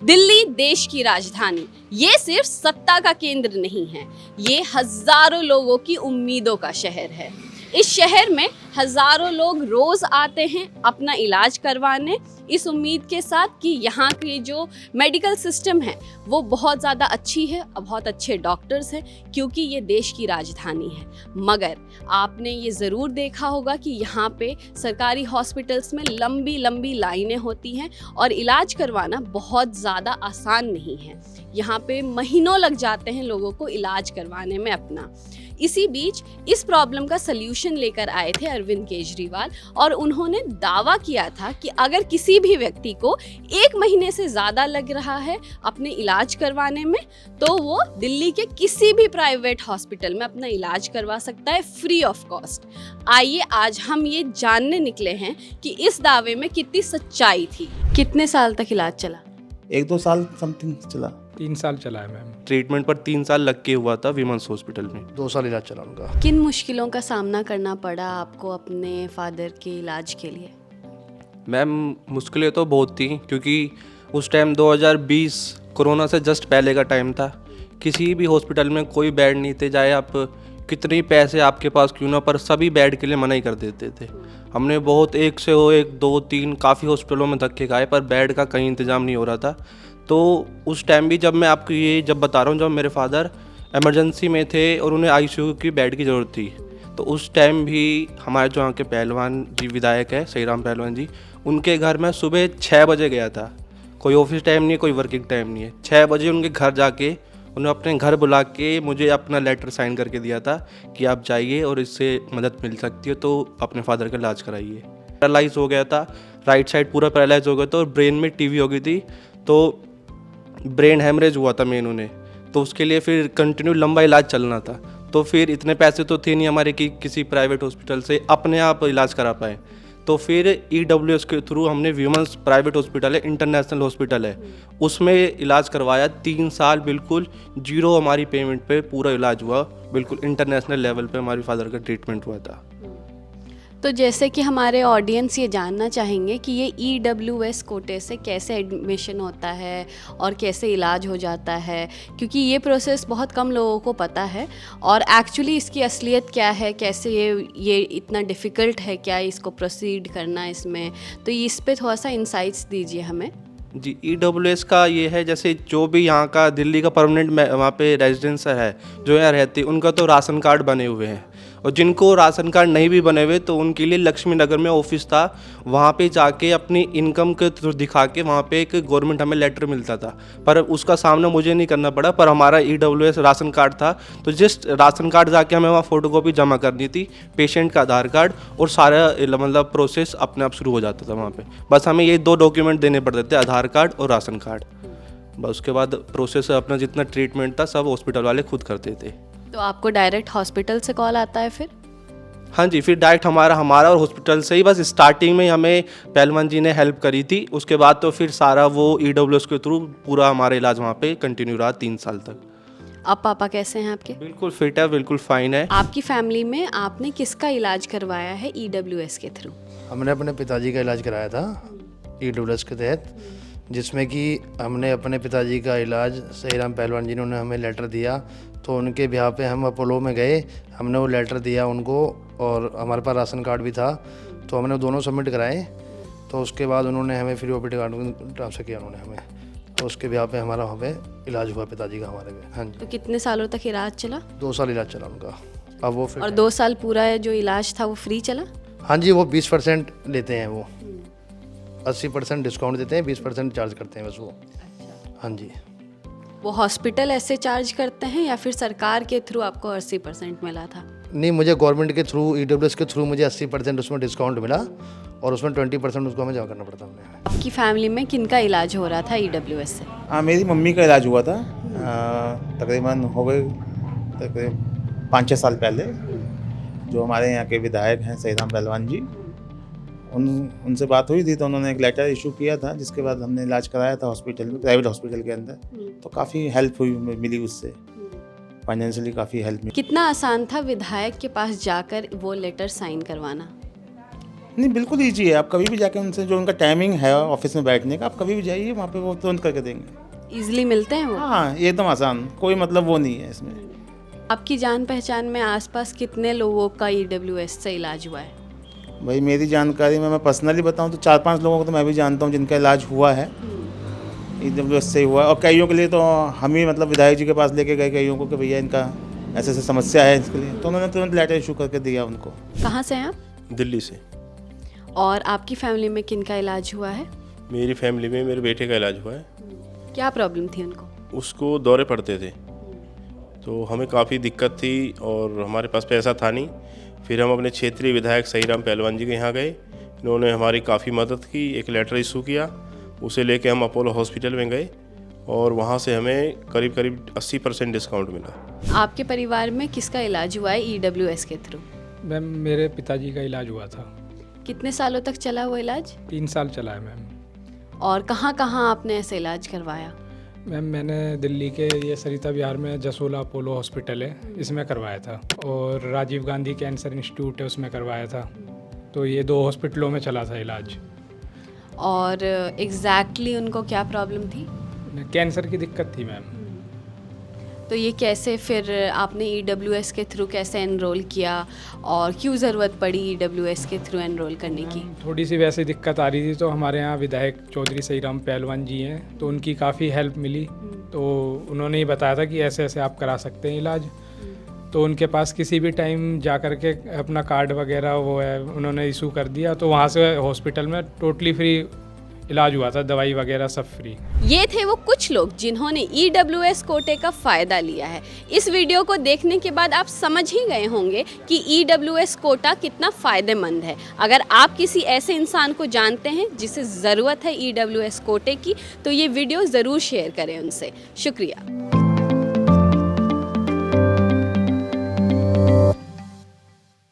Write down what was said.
दिल्ली देश की राजधानी, ये सिर्फ सत्ता का केंद्र नहीं है, ये हजारों लोगों की उम्मीदों का शहर है। इस शहर में हजारों लोग रोज आते हैं अपना इलाज करवाने, इस उम्मीद के साथ कि यहाँ की जो मेडिकल सिस्टम है वो बहुत ज़्यादा अच्छी है और बहुत अच्छे डॉक्टर्स हैं, क्योंकि ये देश की राजधानी है। मगर आपने ये ज़रूर देखा होगा कि यहाँ पे सरकारी हॉस्पिटल्स में लंबी लंबी लाइनें होती हैं और इलाज करवाना बहुत ज़्यादा आसान नहीं है। यहाँ पे महीनों लग जाते हैं लोगों को इलाज करवाने में अपना। इसी बीच इस प्रॉब्लम का सल्यूशन लेकर आए थे अरविंद केजरीवाल और उन्होंने दावा किया था कि अगर किसी भी व्यक्ति को 1 महीने से ज़्यादा लग रहा है अपने इलाज करवाने में, तो वो दिल्ली के किसी भी प्राइवेट हॉस्पिटल में अपना इलाज करवा सकता है फ्री ऑफ कॉस्ट। आइए आज हम ये जानने निकले हैं कि इस दावे में कितनी सच्चाई थी। कितने साल तक इलाज चला? 1-2 साल समथिंग चला। 3 साल चला है मैम। ट्रीटमेंट पर 3 साल लग के हुआ था विमेंस हॉस्पिटल में। 2 साल इलाज चला उनका। किन मुश्किलों का सामना करना पड़ा आपको अपने फादर के इलाज के लिए? मैम मुश्किलें तो बहुत थी, क्योंकि उस टाइम 2020 कोरोना से जस्ट पहले का टाइम था। किसी भी हॉस्पिटल में कोई बेड नहीं थे, चाहे आप कितने पैसे आपके पास क्यों ना, पर सभी बेड के लिए मना ही कर देते थे। हमने बहुत 1 से 1, 2, 3 काफ़ी हॉस्पिटलों में धक्के खाए, पर बेड का कहीं इंतज़ाम नहीं हो रहा था। तो उस टाइम भी जब मैं आपको ये जब बता रहा हूँ, जब मेरे फादर इमरजेंसी में थे और उन्हें आईसीयू की बेड की ज़रूरत थी, तो उस टाइम भी हमारे जो यहाँ के पहलवान जी विधायक है सहीराम पहलवान जी, उनके घर में सुबह 6 बजे गया था। कोई ऑफिस टाइम नहीं है, कोई वर्किंग टाइम नहीं है। 6 बजे उनके घर जाके उन्हें अपने घर बुला के मुझे अपना लेटर साइन करके दिया था कि आप जाइए और इससे मदद मिल सकती है, तो अपने फादर का इलाज कराइए। पैरालाइज हो गया था, राइट साइड पूरा पैरालाइज हो गया था और ब्रेन में टीबी हो गई थी, तो ब्रेन हेमरेज हुआ था मेन उन्हें। तो उसके लिए फिर कंटिन्यू लंबा इलाज चलना था। तो फिर इतने पैसे तो थे नहीं हमारे कि किसी प्राइवेट हॉस्पिटल से अपने आप इलाज करा पाए। तो फिर EWS के थ्रू हमने विमेंस प्राइवेट हॉस्पिटल है, इंटरनेशनल हॉस्पिटल है, उसमें इलाज करवाया। 3 साल बिल्कुल 0 हमारी पेमेंट पे पूरा इलाज हुआ। बिल्कुल इंटरनेशनल लेवल पे हमारे फादर का ट्रीटमेंट हुआ था। तो जैसे कि हमारे ऑडियंस ये जानना चाहेंगे कि ये EWS कोटे से कैसे एडमिशन होता है और कैसे इलाज हो जाता है, क्योंकि ये प्रोसेस बहुत कम लोगों को पता है और एक्चुअली इसकी असलियत क्या है, कैसे ये इतना डिफ़िकल्ट है क्या इसको प्रोसीड करना इसमें, तो इस पे थोड़ा सा इंसाइट्स दीजिए हमें। जी, EWS का ये है, जैसे जो भी यहाँ का दिल्ली का परमानेंट वहाँ पे रेजिडेंस है जो यहाँ रहते हैं, उनका तो राशन कार्ड बने हुए हैं, और जिनको राशन कार्ड नहीं भी बने हुए तो उनके लिए लक्ष्मी नगर में ऑफिस था, वहाँ पे जाके अपनी इनकम के थ्रू दिखा के वहाँ पे एक गवर्नमेंट हमें लेटर मिलता था। पर उसका सामना मुझे नहीं करना पड़ा, पर हमारा EWS राशन कार्ड था, तो जस्ट राशन कार्ड जाके हमें वहाँ फ़ोटोकॉपी जमा करनी थी, पेशेंट का आधार कार्ड, और सारा मतलब प्रोसेस अपने आप शुरू हो जाता था वहाँ पर। बस हमें ये 2 डॉक्यूमेंट देने पड़ते थे, आधार कार्ड और राशन कार्ड। बस उसके बाद प्रोसेस अपना जितना ट्रीटमेंट था सब हॉस्पिटल वाले खुद करते थे। तो आपको डायरेक्ट हॉस्पिटल से कॉल आता है फिर? हाँ जी, फिर डायरेक्ट हमारा और हॉस्पिटल से ही, बस स्टार्टिंग में हमें पहलवान जी ने हेल्प करी थी, उसके बाद तो फिर सारा वो EWS के थ्रू पूरा हमारा इलाज वहाँ पे कंटिन्यू रहा 3 साल तक। अब पापा कैसे हैं आपके? बिल्कुल फिट है, बिल्कुल फाइन है। आपकी फैमिली में आपने किसका इलाज करवाया है EWS के थ्रू? हमने अपने पिताजी का इलाज कराया था EWS के तहत, जिसमें कि हमने अपने पिताजी का इलाज सहीराम पहलवान जी ने उन्हें हमें लेटर दिया, तो उनके ब्याह पे हम अपोलो में गए, हमने वो लेटर दिया उनको, और हमारे पास राशन कार्ड भी था, तो हमने दोनों सबमिट कराए। तो उसके बाद उन्होंने हमें फ्री OPD कार्ड ट्रांसफ़र किया उन्होंने हमें, तो उसके ब्याह पे हमारा वहाँ पे इलाज हुआ पिताजी का हमारे में। हाँ जी। तो कितने सालों तक इलाज चला? 2 साल इलाज चला उनका। अब वो फिर और 2 साल पूरा जो इलाज था वो फ्री चला? हाँ जी, वो 20% लेते हैं, वो 80% डिस्काउंट देते हैं, 20% चार्ज करते हैं बस वो। हाँ जी। वो हॉस्पिटल ऐसे चार्ज करते हैं या फिर सरकार के थ्रू आपको 80% मिला था? नहीं, मुझे गवर्नमेंट के थ्रू EWS के थ्रू मुझे 80% उसमें डिस्काउंट मिला, और उसमें 20% उसको हमें जमा करना पड़ता हमें। आपकी फैमिली में किनका इलाज हो रहा था EWS से? हाँ, मेरी मम्मी का इलाज हुआ था, तकरीबन हो गए 5-6 साल पहले। जो हमारे यहाँ के विधायक हैं सहीराम पहलवान जी, उनसे बात हुई थी, तो उन्होंने एक लेटर इशू किया था, जिसके बाद हमने इलाज कराया था हॉस्पिटल में, प्राइवेट हॉस्पिटल के अंदर। तो काफ़ी हेल्प हुई मिली उससे, फाइनेंशियली काफ़ी हेल्प मिली। कितना आसान था विधायक के पास जाकर वो लेटर साइन करवाना? नहीं, बिल्कुल ईजी है। आप कभी भी जाके उनसे, जो उनका टाइमिंग है ऑफिस में बैठने का, आप कभी भी जाइए वहाँ पे, वो तुरंत करके देंगे। इजीली मिलते हैं वो? हाँ, एकदम आसान, कोई मतलब वो नहीं है इसमें। आपकी जान पहचान में आसपास कितने लोगों का ईडब्ल्यूएस से इलाज हुआ है? भाई मेरी जानकारी में मैं पर्सनली बताऊं तो 4-5 लोगों को तो मैं भी जानता हूं जिनका इलाज हुआ है, ईडब्ल्यूएस से ही हुआ है। और कईयों के लिए तो हम ही मतलब विधायक जी के पास लेके गए कईयों को कि भैया इनका ऐसे ऐसे समस्या है इसके लिए, तो उन्होंने तुरंत लेटर इशू करके दिया उनको। कहाँ से हैं आप? दिल्ली से। और आपकी फैमिली में किन का इलाज हुआ है? मेरी फैमिली में मेरे बेटे का इलाज हुआ है। क्या प्रॉब्लम थी उनको? उसको दौरे पड़ते थे, तो हमें काफ़ी दिक्कत थी और हमारे पास पैसा था नहीं। फिर हम अपने क्षेत्रीय विधायक सहीराम पहलवान जी के यहाँ गए, इन्होंने हमारी काफ़ी मदद की, एक लेटर इशू किया, उसे लेके हम अपोलो हॉस्पिटल में गए और वहाँ से हमें करीब करीब 80% डिस्काउंट मिला। आपके परिवार में किसका इलाज हुआ है ईडब्ल्यूएस के थ्रू? मैम मेरे पिताजी का इलाज हुआ था। कितने सालों तक चला वो इलाज? 3 साल चला है मैम। और कहाँ कहाँ आपने ऐसे इलाज करवाया? मैम मैंने दिल्ली के ये सरिता विहार में जसोला अपोलो हॉस्पिटल है, इसमें करवाया था, और राजीव गांधी कैंसर इंस्टीट्यूट है उसमें करवाया था। तो ये 2 हॉस्पिटलों में चला था इलाज। और एग्जैक्टली उनको क्या प्रॉब्लम थी? कैंसर की दिक्कत थी मैम। तो ये कैसे फिर आपने ईडब्ल्यूएस के थ्रू कैसे एनरोल किया और क्यों ज़रूरत पड़ी ईडब्ल्यूएस के थ्रू एनरोल करने की? थोड़ी सी वैसे दिक्कत आ रही थी, तो हमारे यहाँ विधायक चौधरी सहीराम पहलवान जी हैं, तो उनकी काफ़ी हेल्प मिली। तो उन्होंने ही बताया था कि ऐसे ऐसे आप करा सकते हैं इलाज। तो उनके पास किसी भी टाइम जा कर के अपना कार्ड वगैरह वो है उन्होंने इशू कर दिया, तो वहाँ से हॉस्पिटल में टोटली फ्री इलाज हुआ था, दवाई वगैरह सब फ्री। ये थे वो कुछ लोग जिन्होंने ईडब्ल्यूएस कोटे का फ़ायदा लिया है। इस वीडियो को देखने के बाद आप समझ ही गए होंगे कि ईडब्ल्यूएस कोटा कितना फ़ायदेमंद है। अगर आप किसी ऐसे इंसान को जानते हैं जिसे ज़रूरत है ईडब्ल्यूएस कोटे की, तो ये वीडियो ज़रूर शेयर करें उनसे। शुक्रिया।